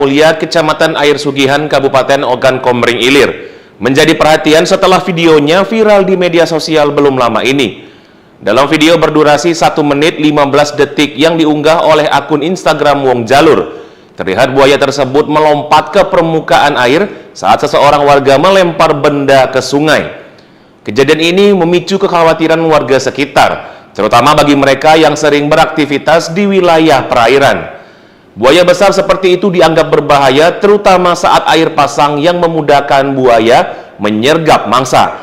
Mulia, Kecamatan Air Sugihan, Kabupaten Ogan Komering Ilir, menjadi perhatian setelah videonya viral di media sosial belum lama ini. Dalam video berdurasi 1 menit 15 detik yang diunggah oleh akun Instagram Wong Jalur, terlihat buaya tersebut melompat ke permukaan air saat seseorang warga melempar benda ke sungai. Kejadian ini memicu kekhawatiran warga sekitar, terutama bagi mereka yang sering beraktivitas di wilayah perairan. Buaya besar seperti itu dianggap berbahaya, terutama saat air pasang yang memudahkan buaya menyergap mangsa.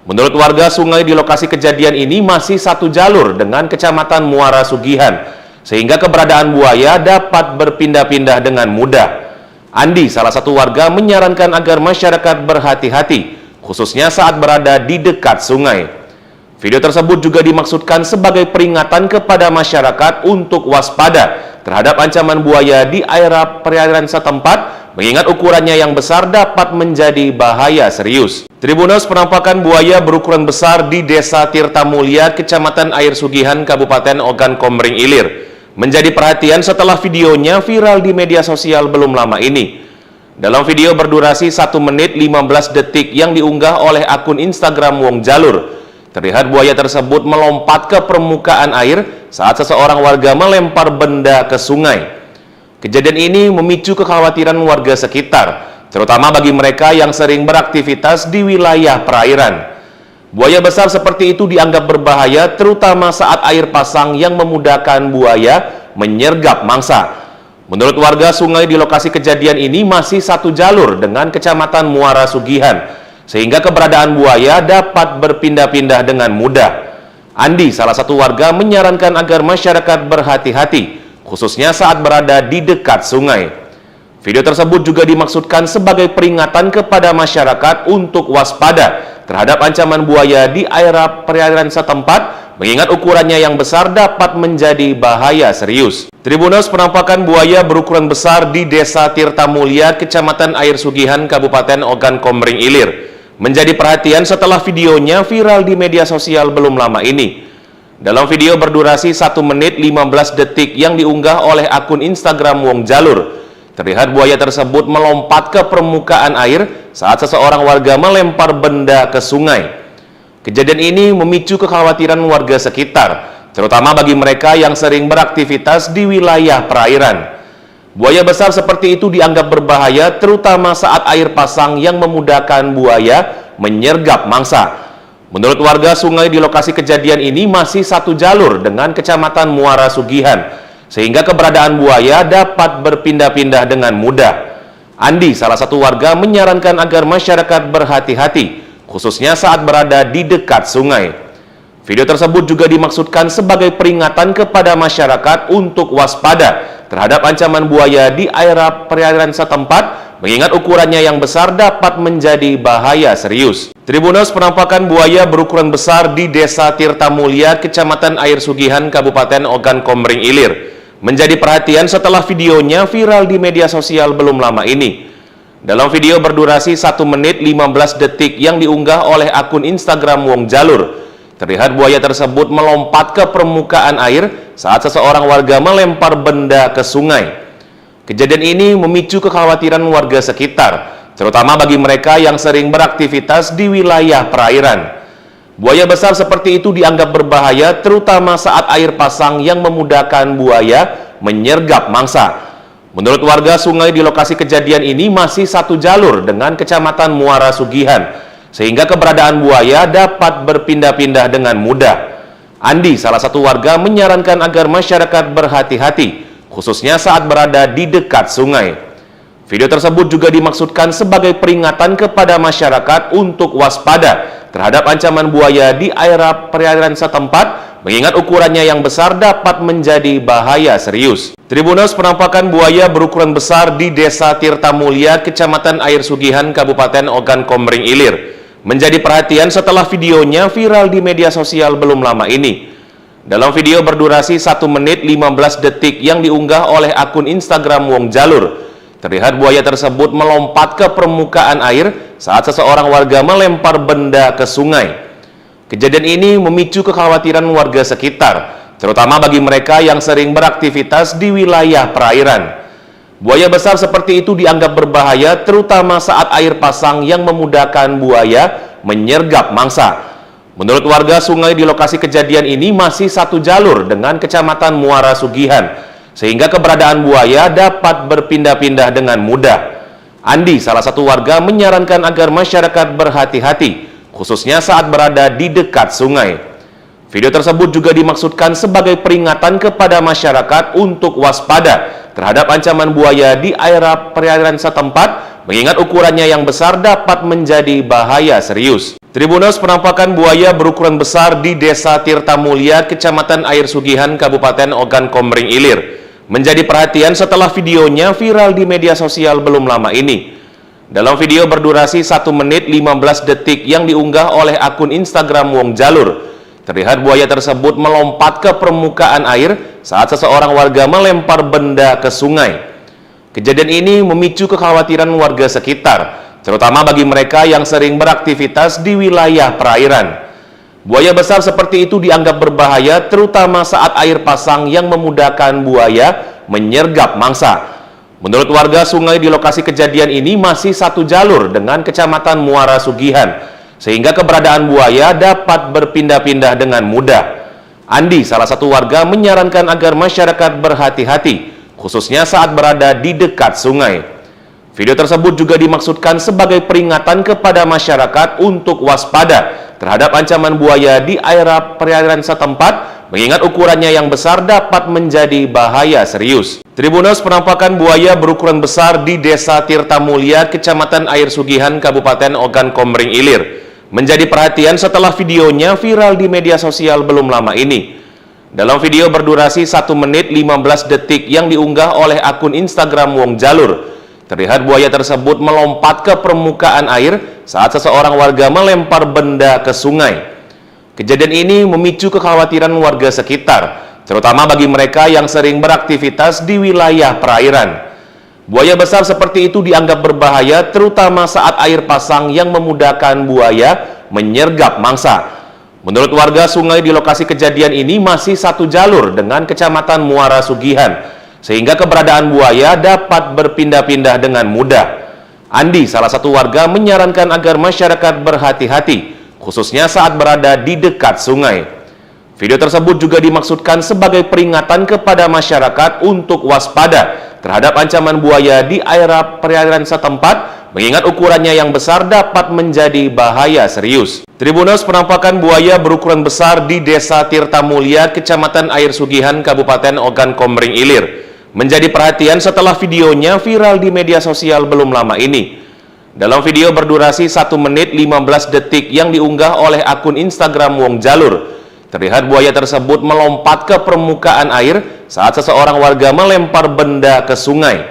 Menurut warga, sungai di lokasi kejadian ini masih satu jalur dengan Kecamatan Muara Sugihan, sehingga keberadaan buaya dapat berpindah-pindah dengan mudah. Andi, salah satu warga, menyarankan agar masyarakat berhati-hati, khususnya saat berada di dekat sungai. Video tersebut juga dimaksudkan sebagai peringatan kepada masyarakat untuk waspada terhadap ancaman buaya di area perairan setempat, mengingat ukurannya yang besar dapat menjadi bahaya serius. Tribunnews, penampakan buaya berukuran besar di Desa Tirtamulia, Kecamatan Air Sugihan, Kabupaten Ogan Komering Ilir, menjadi perhatian setelah videonya viral di media sosial belum lama ini. Dalam video berdurasi 1 menit 15 detik yang diunggah oleh akun Instagram Wong Jalur, terlihat buaya tersebut melompat ke permukaan air saat seseorang warga melempar benda ke sungai. Kejadian ini memicu kekhawatiran warga sekitar, terutama bagi mereka yang sering beraktivitas di wilayah perairan. Buaya besar seperti itu dianggap berbahaya, terutama saat air pasang yang memudahkan buaya menyergap mangsa. Menurut warga, sungai di lokasi kejadian ini masih satu jalur dengan Kecamatan Muara Sugihan, sehingga keberadaan buaya dapat berpindah-pindah dengan mudah. Andi, salah satu warga, menyarankan agar masyarakat berhati-hati, khususnya saat berada di dekat sungai. Video tersebut juga dimaksudkan sebagai peringatan kepada masyarakat untuk waspada terhadap ancaman buaya di area perairan setempat, mengingat ukurannya yang besar dapat menjadi bahaya serius. Tribunnews, penampakan buaya berukuran besar di Desa Tirtamulia, Kecamatan Air Sugihan, Kabupaten Ogan Komering Ilir, menjadi perhatian setelah videonya viral di media sosial belum lama ini. Dalam video berdurasi 1 menit 15 detik yang diunggah oleh akun Instagram Wong Jalur, terlihat buaya tersebut melompat ke permukaan air saat seseorang warga melempar benda ke sungai. Kejadian ini memicu kekhawatiran warga sekitar, terutama bagi mereka yang sering beraktivitas di wilayah perairan. Buaya besar seperti itu dianggap berbahaya, terutama saat air pasang yang memudahkan buaya menyergap mangsa. Menurut warga, sungai di lokasi kejadian ini masih satu jalur dengan Kecamatan Muara Sugihan, sehingga keberadaan buaya dapat berpindah-pindah dengan mudah. Andi, salah satu warga, menyarankan agar masyarakat berhati-hati, khususnya saat berada di dekat sungai. Video tersebut juga dimaksudkan sebagai peringatan kepada masyarakat untuk waspada terhadap ancaman buaya di area perairan setempat, mengingat ukurannya yang besar dapat menjadi bahaya serius. Tribunnews, penampakan buaya berukuran besar di Desa Tirtamulia, Kecamatan Air Sugihan, Kabupaten Ogan Komering Ilir, menjadi perhatian setelah videonya viral di media sosial belum lama ini. Dalam video berdurasi 1 menit 15 detik yang diunggah oleh akun Instagram Wong Jalur, terlihat buaya tersebut melompat ke permukaan air saat seseorang warga melempar benda ke sungai. Kejadian ini memicu kekhawatiran warga sekitar, terutama bagi mereka yang sering beraktivitas di wilayah perairan. Buaya besar seperti itu dianggap berbahaya, terutama saat air pasang yang memudahkan buaya menyergap mangsa. Menurut warga, sungai di lokasi kejadian ini masih satu jalur dengan Kecamatan Muara Sugihan, sehingga keberadaan buaya dapat berpindah-pindah dengan mudah. Andi, salah satu warga, menyarankan agar masyarakat berhati-hati, khususnya saat berada di dekat sungai. Video tersebut juga dimaksudkan sebagai peringatan kepada masyarakat untuk waspada terhadap ancaman buaya di area perairan setempat, mengingat ukurannya yang besar dapat menjadi bahaya serius. Tribunnews, penampakan buaya berukuran besar di Desa Tirtamulia, Kecamatan Air Sugihan, Kabupaten Ogan Komering Ilir, menjadi perhatian setelah videonya viral di media sosial belum lama ini. Dalam video berdurasi 1 menit 15 detik yang diunggah oleh akun Instagram Wong Jalur, terlihat buaya tersebut melompat ke permukaan air saat seseorang warga melempar benda ke sungai. Kejadian ini memicu kekhawatiran warga sekitar, terutama bagi mereka yang sering beraktivitas di wilayah perairan. Buaya besar seperti itu dianggap berbahaya, terutama saat air pasang yang memudahkan buaya menyergap mangsa. Menurut warga, sungai di lokasi kejadian ini masih satu jalur dengan Kecamatan Muara Sugihan, sehingga keberadaan buaya dapat berpindah-pindah dengan mudah. Andi, salah satu warga, menyarankan agar masyarakat berhati-hati, khususnya saat berada di dekat sungai. Video tersebut juga dimaksudkan sebagai peringatan kepada masyarakat untuk waspada terhadap ancaman buaya di perairan setempat, mengingat ukurannya yang besar dapat menjadi bahaya serius. Tribunnews, penampakan buaya berukuran besar di Desa Tirtamulya, Kecamatan Air Sugihan, Kabupaten Ogan Komering Ilir, menjadi perhatian setelah videonya viral di media sosial belum lama ini. Dalam video berdurasi 1 menit 15 detik yang diunggah oleh akun Instagram Wong Jalur, terlihat buaya tersebut melompat ke permukaan air saat seseorang warga melempar benda ke sungai. Kejadian ini memicu kekhawatiran warga sekitar, terutama bagi mereka yang sering beraktivitas di wilayah perairan. Buaya besar seperti itu dianggap berbahaya, terutama saat air pasang yang memudahkan buaya menyergap mangsa. Menurut warga, sungai di lokasi kejadian ini masih satu jalur dengan Kecamatan Muara Sugihan, sehingga keberadaan buaya dapat berpindah-pindah dengan mudah. Andi, salah satu warga, menyarankan agar masyarakat berhati-hati, khususnya saat berada di dekat sungai. Video tersebut juga dimaksudkan sebagai peringatan kepada masyarakat untuk waspada terhadap ancaman buaya di perairan setempat, mengingat ukurannya yang besar dapat menjadi bahaya serius. Tribunnews, penampakan buaya berukuran besar di Desa Tirtamulya, Kecamatan Air Sugihan, Kabupaten Ogan Komering Ilir, menjadi perhatian setelah videonya viral di media sosial belum lama ini. Dalam video berdurasi 1 menit 15 detik yang diunggah oleh akun Instagram Wong Jalur, terlihat buaya tersebut melompat ke permukaan air saat seseorang warga melempar benda ke sungai. Kejadian ini memicu kekhawatiran warga sekitar, terutama bagi mereka yang sering beraktivitas di wilayah perairan. Buaya besar seperti itu dianggap berbahaya, terutama saat air pasang yang memudahkan buaya menyergap mangsa. Menurut warga, sungai di lokasi kejadian ini masih satu jalur dengan Kecamatan Muara Sugihan, sehingga keberadaan buaya dapat berpindah-pindah dengan mudah. Andi, salah satu warga, menyarankan agar masyarakat berhati-hati, khususnya saat berada di dekat sungai. Video tersebut juga dimaksudkan sebagai peringatan kepada masyarakat untuk waspada terhadap ancaman buaya di perairan setempat, mengingat ukurannya yang besar dapat menjadi bahaya serius. Tribunnews, penampakan buaya berukuran besar di Desa Tirtamulya, Kecamatan Air Sugihan, Kabupaten Ogan Komering Ilir, menjadi perhatian setelah videonya viral di media sosial belum lama ini. Dalam video berdurasi 1 menit 15 detik yang diunggah oleh akun Instagram Wong Jalur, terlihat buaya tersebut melompat ke permukaan air saat seseorang warga melempar benda ke sungai.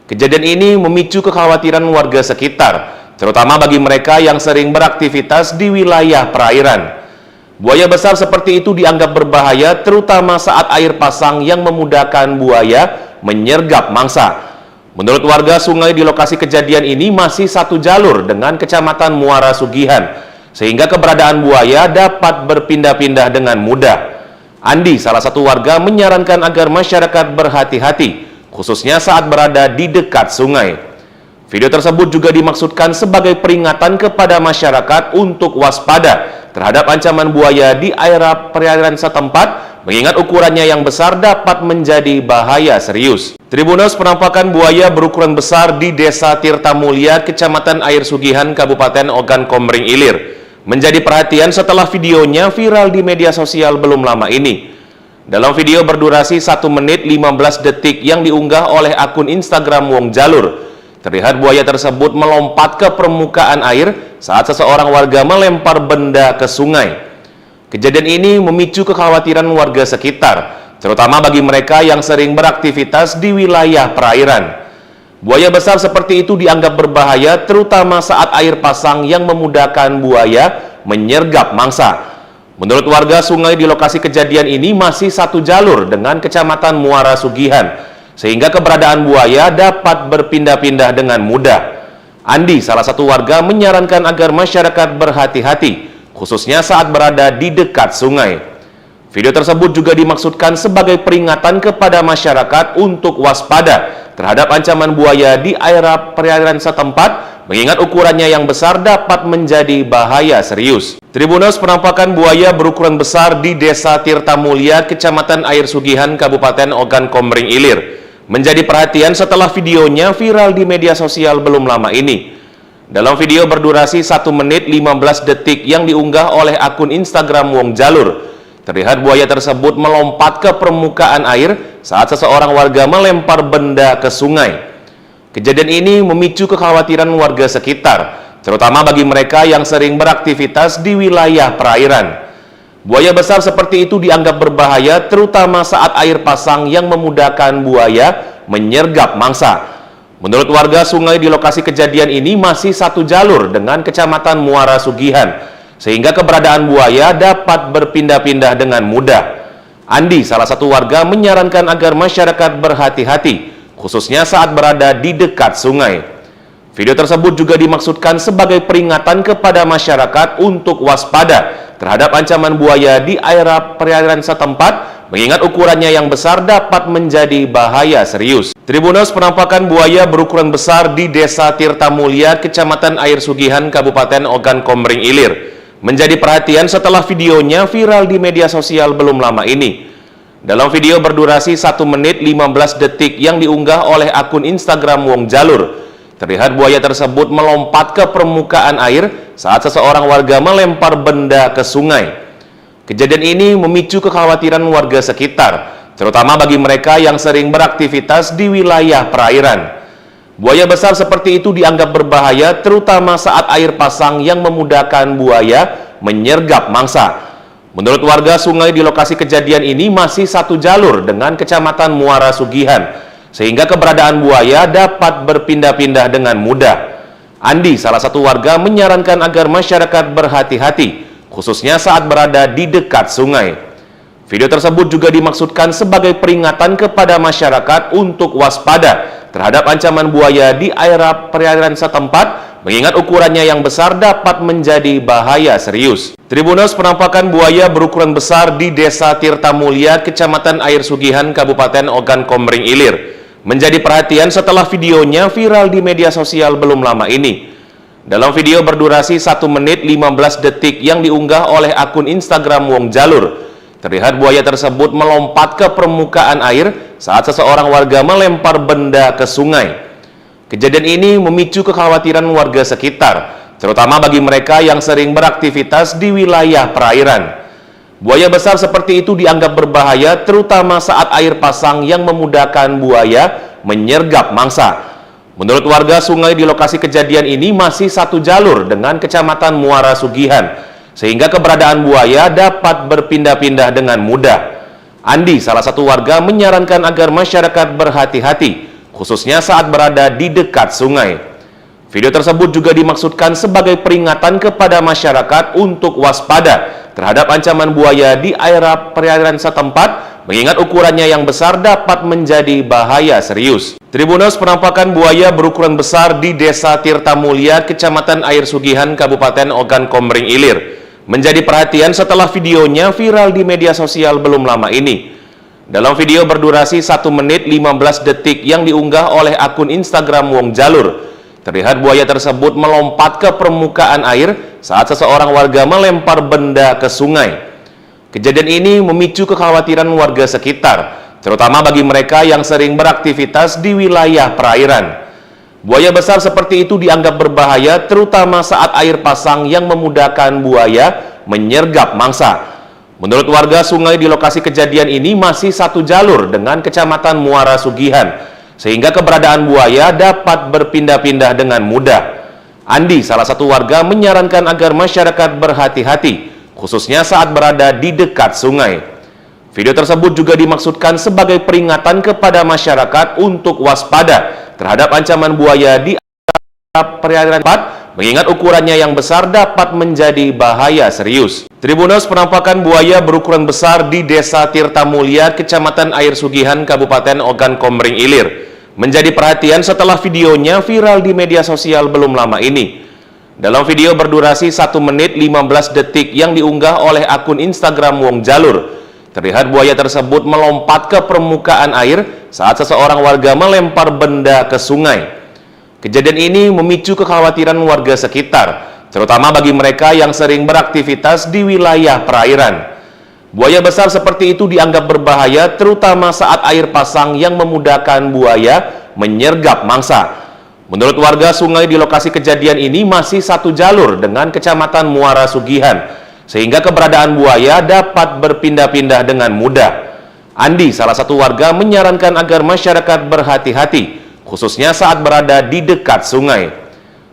Kejadian ini memicu kekhawatiran warga sekitar, terutama bagi mereka yang sering beraktivitas di wilayah perairan. Buaya besar seperti itu dianggap berbahaya, terutama saat air pasang yang memudahkan buaya menyergap mangsa. Menurut warga, sungai di lokasi kejadian ini masih satu jalur dengan Kecamatan Muara Sugihan, sehingga keberadaan buaya dapat berpindah-pindah dengan mudah. Andi, salah satu warga, menyarankan agar masyarakat berhati-hati, khususnya saat berada di dekat sungai. Video tersebut juga dimaksudkan sebagai peringatan kepada masyarakat untuk waspada terhadap ancaman buaya di perairan setempat, mengingat ukurannya yang besar dapat menjadi bahaya serius. Tribunnews, penampakan buaya berukuran besar di Desa Tirtamulya, Kecamatan Air Sugihan, Kabupaten Ogan Komering Ilir, menjadi perhatian setelah videonya viral di media sosial belum lama ini. Dalam video berdurasi 1 menit 15 detik yang diunggah oleh akun Instagram Wong Jalur, terlihat buaya tersebut melompat ke permukaan air saat seseorang warga melempar benda ke sungai. Kejadian ini memicu kekhawatiran warga sekitar, terutama bagi mereka yang sering beraktivitas di wilayah perairan. Buaya besar seperti itu dianggap berbahaya, terutama saat air pasang yang memudahkan buaya menyergap mangsa. Menurut warga, sungai di lokasi kejadian ini masih satu jalur dengan Kecamatan Muara Sugihan, sehingga keberadaan buaya dapat berpindah-pindah dengan mudah. Andi, salah satu warga, menyarankan agar masyarakat berhati-hati, khususnya saat berada di dekat sungai. Video tersebut juga dimaksudkan sebagai peringatan kepada masyarakat untuk waspada terhadap ancaman buaya di perairan setempat, mengingat ukurannya yang besar dapat menjadi bahaya serius. Tribunnews, penampakan buaya berukuran besar di Desa Tirtamulya, Kecamatan Air Sugihan, Kabupaten Ogan Komering Ilir, menjadi perhatian setelah videonya viral di media sosial belum lama ini. Dalam video berdurasi 1 menit 15 detik yang diunggah oleh akun Instagram Wong Jalur, terlihat buaya tersebut melompat ke permukaan air saat seseorang warga melempar benda ke sungai. Kejadian ini memicu kekhawatiran warga sekitar, terutama bagi mereka yang sering beraktivitas di wilayah perairan. Buaya besar seperti itu dianggap berbahaya, terutama saat air pasang yang memudahkan buaya menyergap mangsa. Menurut warga, sungai di lokasi kejadian ini masih satu jalur dengan Kecamatan Muara Sugihan, sehingga keberadaan buaya dapat berpindah-pindah dengan mudah. Andi, salah satu warga, menyarankan agar masyarakat berhati-hati, khususnya saat berada di dekat sungai. Video tersebut juga dimaksudkan sebagai peringatan kepada masyarakat untuk waspada terhadap ancaman buaya di perairan setempat, mengingat ukurannya yang besar dapat menjadi bahaya serius. Tribunnews, penampakan buaya berukuran besar di Desa Tirtamulya, Kecamatan Air Sugihan, Kabupaten Ogan Komering Ilir, menjadi perhatian setelah videonya viral di media sosial belum lama ini. Dalam video berdurasi 1 menit 15 detik yang diunggah oleh akun Instagram Wong Jalur, terlihat buaya tersebut melompat ke permukaan air saat seseorang warga melempar benda ke sungai. Kejadian ini memicu kekhawatiran warga sekitar, terutama bagi mereka yang sering beraktivitas di wilayah perairan. Buaya besar seperti itu dianggap berbahaya, terutama saat air pasang yang memudahkan buaya menyergap mangsa. Menurut warga, sungai di lokasi kejadian ini masih satu jalur dengan Kecamatan Muara Sugihan, sehingga keberadaan buaya dapat berpindah-pindah dengan mudah. Andi, salah satu warga, menyarankan agar masyarakat berhati-hati, khususnya saat berada di dekat sungai. Video tersebut juga dimaksudkan sebagai peringatan kepada masyarakat untuk waspada terhadap ancaman buaya di perairan setempat, mengingat ukurannya yang besar dapat menjadi bahaya serius. Tribunnews, penampakan buaya berukuran besar di Desa Tirtamulya, Kecamatan Air Sugihan, Kabupaten Ogan Komering Ilir, menjadi perhatian setelah videonya viral di media sosial belum lama ini. Dalam video berdurasi 1 menit 15 detik yang diunggah oleh akun Instagram Wong Jalur, terlihat buaya tersebut melompat ke permukaan air saat seseorang warga melempar benda ke sungai. Kejadian ini memicu kekhawatiran warga sekitar, terutama bagi mereka yang sering beraktivitas di wilayah perairan. Buaya besar seperti itu dianggap berbahaya, terutama saat air pasang yang memudahkan buaya menyergap mangsa. Menurut warga, sungai di lokasi kejadian ini masih satu jalur dengan Kecamatan Muara Sugihan, sehingga keberadaan buaya dapat berpindah-pindah dengan mudah. Andi, salah satu warga, menyarankan agar masyarakat berhati-hati, khususnya saat berada di dekat sungai. Video tersebut juga dimaksudkan sebagai peringatan kepada masyarakat untuk waspada terhadap ancaman buaya di perairan setempat, mengingat ukurannya yang besar dapat menjadi bahaya serius. Tribunnews, penampakan buaya berukuran besar di Desa Tirtamulya, Kecamatan Air Sugihan, Kabupaten Ogan Komering Ilir, menjadi perhatian setelah videonya viral di media sosial belum lama ini. Dalam video berdurasi 1 menit 15 detik yang diunggah oleh akun Instagram Wong Jalur, terlihat buaya tersebut melompat ke permukaan air saat seseorang warga melempar benda ke sungai. Kejadian ini memicu kekhawatiran warga sekitar, terutama bagi mereka yang sering beraktivitas di wilayah perairan. Buaya besar seperti itu dianggap berbahaya, terutama saat air pasang yang memudahkan buaya menyergap mangsa. Menurut warga, sungai di lokasi kejadian ini masih satu jalur dengan Kecamatan Muara Sugihan, sehingga keberadaan buaya dapat berpindah-pindah dengan mudah. Andi, salah satu warga, menyarankan agar masyarakat berhati-hati, khususnya saat berada di dekat sungai. Video tersebut juga dimaksudkan sebagai peringatan kepada masyarakat untuk waspada terhadap ancaman buaya di perairan setempat, mengingat ukurannya yang besar dapat menjadi bahaya serius. Tribunnews, penampakan buaya berukuran besar di Desa Tirtamulya, Kecamatan Air Sugihan, Kabupaten Ogan Komering Ilir, menjadi perhatian setelah videonya viral di media sosial belum lama ini. Dalam video berdurasi 1 menit 15 detik yang diunggah oleh akun Instagram Wong Jalur, terlihat buaya tersebut melompat ke permukaan air saat seseorang warga melempar benda ke sungai. Kejadian ini memicu kekhawatiran warga sekitar, terutama bagi mereka yang sering beraktivitas di wilayah perairan. Buaya besar seperti itu dianggap berbahaya, terutama saat air pasang yang memudahkan buaya menyergap mangsa. Menurut warga, sungai di lokasi kejadian ini masih satu jalur dengan Kecamatan Muara Sugihan, sehingga keberadaan buaya dapat berpindah-pindah dengan mudah. Andi, salah satu warga, menyarankan agar masyarakat berhati-hati, khususnya saat berada di dekat sungai.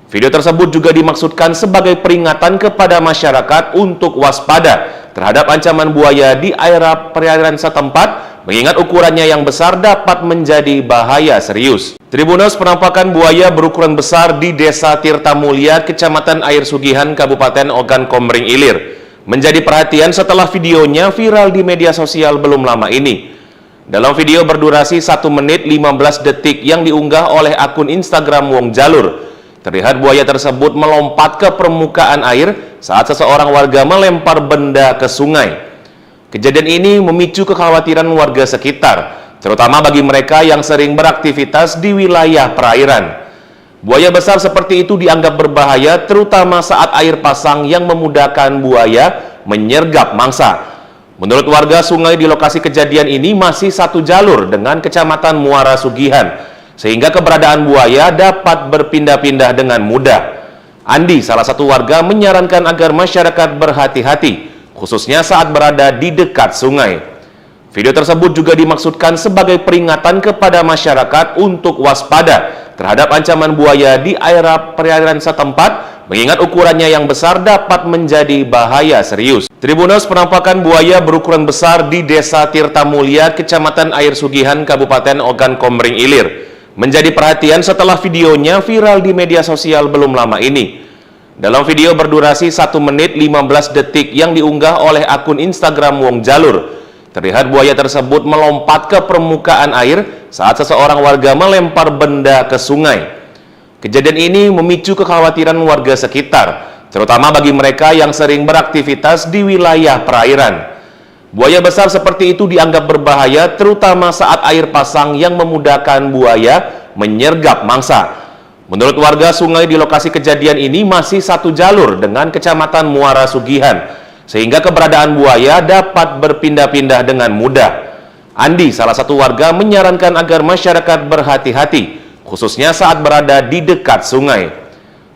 Video tersebut juga dimaksudkan sebagai peringatan kepada masyarakat untuk waspada terhadap ancaman buaya di area perairan setempat, mengingat ukurannya yang besar dapat menjadi bahaya serius. Tribunnews, penampakan buaya berukuran besar di Desa Tirta Mulia, Kecamatan Air Sugihan, Kabupaten Ogan Komering Ilir, menjadi perhatian setelah videonya viral di media sosial belum lama ini. Dalam video berdurasi 1 menit 15 detik yang diunggah oleh akun Instagram Wong Jalur, terlihat buaya tersebut melompat ke permukaan air saat seseorang warga melempar benda ke sungai. Kejadian ini memicu kekhawatiran warga sekitar, terutama bagi mereka yang sering beraktivitas di wilayah perairan. Buaya besar seperti itu dianggap berbahaya, terutama saat air pasang yang memudahkan buaya menyergap mangsa. Menurut warga, sungai di lokasi kejadian ini masih satu jalur dengan Kecamatan Muara Sugihan, sehingga keberadaan buaya dapat berpindah-pindah dengan mudah. Andi, salah satu warga, menyarankan agar masyarakat berhati-hati, khususnya saat berada di dekat sungai. Video tersebut juga dimaksudkan sebagai peringatan kepada masyarakat untuk waspada terhadap ancaman buaya di area perairan setempat, mengingat ukurannya yang besar dapat menjadi bahaya serius. Tribunnews, penampakan buaya berukuran besar di Desa Tirta Mulia, Kecamatan Air Sugihan, Kabupaten Ogan Komering Ilir, menjadi perhatian setelah videonya viral di media sosial belum lama ini. Dalam video berdurasi 1 menit 15 detik yang diunggah oleh akun Instagram Wong Jalur, terlihat buaya tersebut melompat ke permukaan air saat seseorang warga melempar benda ke sungai. Kejadian ini memicu kekhawatiran warga sekitar, terutama bagi mereka yang sering beraktivitas di wilayah perairan. Buaya besar seperti itu dianggap berbahaya, terutama saat air pasang yang memudahkan buaya menyergap mangsa. Menurut warga, sungai di lokasi kejadian ini masih satu jalur dengan Kecamatan Muara Sugihan, sehingga keberadaan buaya dapat berpindah-pindah dengan mudah. Andi, salah satu warga, menyarankan agar masyarakat berhati-hati, khususnya saat berada di dekat sungai.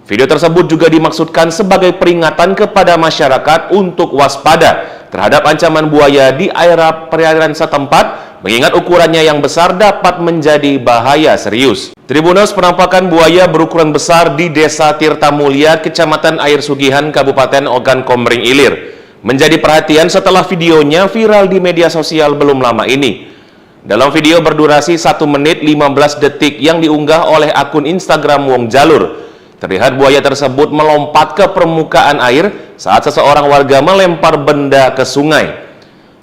Video tersebut juga dimaksudkan sebagai peringatan kepada masyarakat untuk waspada terhadap ancaman buaya di area perairan setempat, mengingat ukurannya yang besar dapat menjadi bahaya serius. Tribunnews, penampakan buaya berukuran besar di Desa Tirta Mulia, Kecamatan Air Sugihan, Kabupaten Ogan Komering Ilir, menjadi perhatian setelah videonya viral di media sosial belum lama ini. Dalam video berdurasi 1 menit 15 detik yang diunggah oleh akun Instagram Wong Jalur, terlihat buaya tersebut melompat ke permukaan air saat seseorang warga melempar benda ke sungai.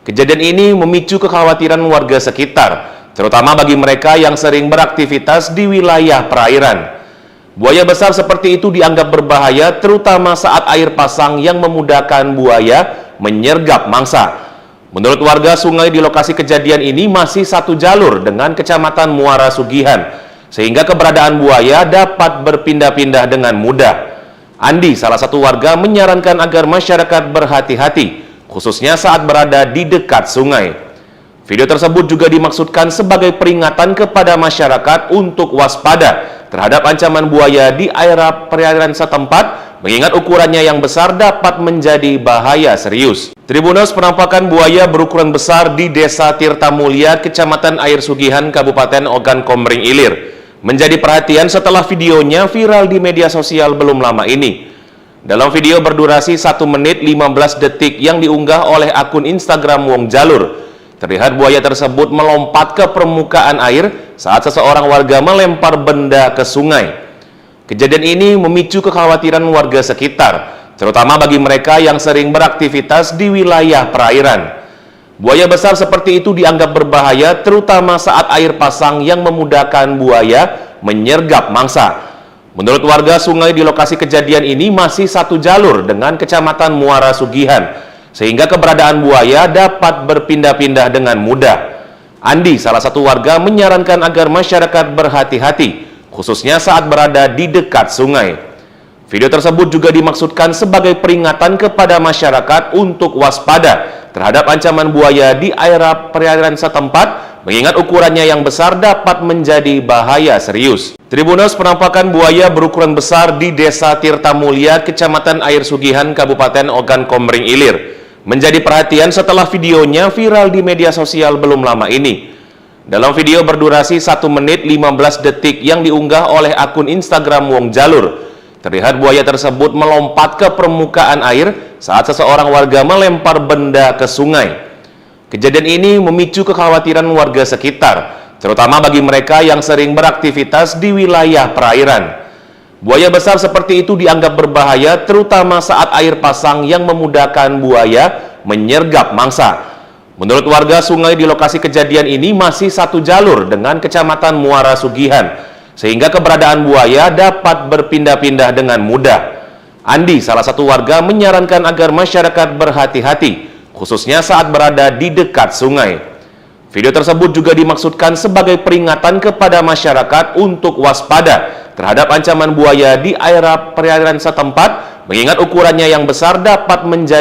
Kejadian ini memicu kekhawatiran warga sekitar, terutama bagi mereka yang sering beraktivitas di wilayah perairan. Buaya besar seperti itu dianggap berbahaya, terutama saat air pasang yang memudahkan buaya menyergap mangsa. Menurut warga, sungai di lokasi kejadian ini masih satu jalur dengan Kecamatan Muara Sugihan, sehingga keberadaan buaya dapat berpindah-pindah dengan mudah. Andi, salah satu warga, menyarankan agar masyarakat berhati-hati, khususnya saat berada di dekat sungai. Video tersebut juga dimaksudkan sebagai peringatan kepada masyarakat untuk waspada terhadap ancaman buaya di area perairan setempat, mengingat ukurannya yang besar dapat menjadi bahaya serius. Tribunnews, penampakan buaya berukuran besar di Desa Tirta Mulia, Kecamatan Air Sugihan, Kabupaten Ogan Komering Ilir, menjadi perhatian setelah videonya viral di media sosial belum lama ini. Dalam video berdurasi 1 menit 15 detik yang diunggah oleh akun Instagram Wong Jalur, terlihat buaya tersebut melompat ke permukaan air saat seseorang warga melempar benda ke sungai. Kejadian ini memicu kekhawatiran warga sekitar, terutama bagi mereka yang sering beraktivitas di wilayah perairan. Buaya besar seperti itu dianggap berbahaya, terutama saat air pasang yang memudahkan buaya menyergap mangsa. Menurut warga, sungai di lokasi kejadian ini masih satu jalur dengan Kecamatan Muara Sugihan, sehingga keberadaan buaya dapat berpindah-pindah dengan mudah. Andi, salah satu warga, menyarankan agar masyarakat berhati-hati, khususnya saat berada di dekat sungai. Video tersebut juga dimaksudkan sebagai peringatan kepada masyarakat untuk waspada terhadap ancaman buaya di perairan setempat, mengingat ukurannya yang besar dapat menjadi bahaya serius. Tribunnews, penampakan buaya berukuran besar di Desa Tirtamulya, Kecamatan Air Sugihan, Kabupaten Ogan Komering Ilir, menjadi perhatian setelah videonya viral di media sosial belum lama ini. Dalam video berdurasi 1 menit 15 detik yang diunggah oleh akun Instagram Wong Jalur, terlihat buaya tersebut melompat ke permukaan air saat seseorang warga melempar benda ke sungai. Kejadian ini memicu kekhawatiran warga sekitar, terutama bagi mereka yang sering beraktivitas di wilayah perairan. Buaya besar seperti itu dianggap berbahaya, terutama saat air pasang yang memudahkan buaya menyergap mangsa. Menurut warga, sungai di lokasi kejadian ini masih satu jalur dengan Kecamatan Muara Sugihan, sehingga keberadaan buaya dapat berpindah-pindah dengan mudah. Andi, salah satu warga, menyarankan agar masyarakat berhati-hati, khususnya saat berada di dekat sungai. Video tersebut juga dimaksudkan sebagai peringatan kepada masyarakat untuk waspada terhadap ancaman buaya di perairan setempat, mengingat ukurannya yang besar dapat menjadi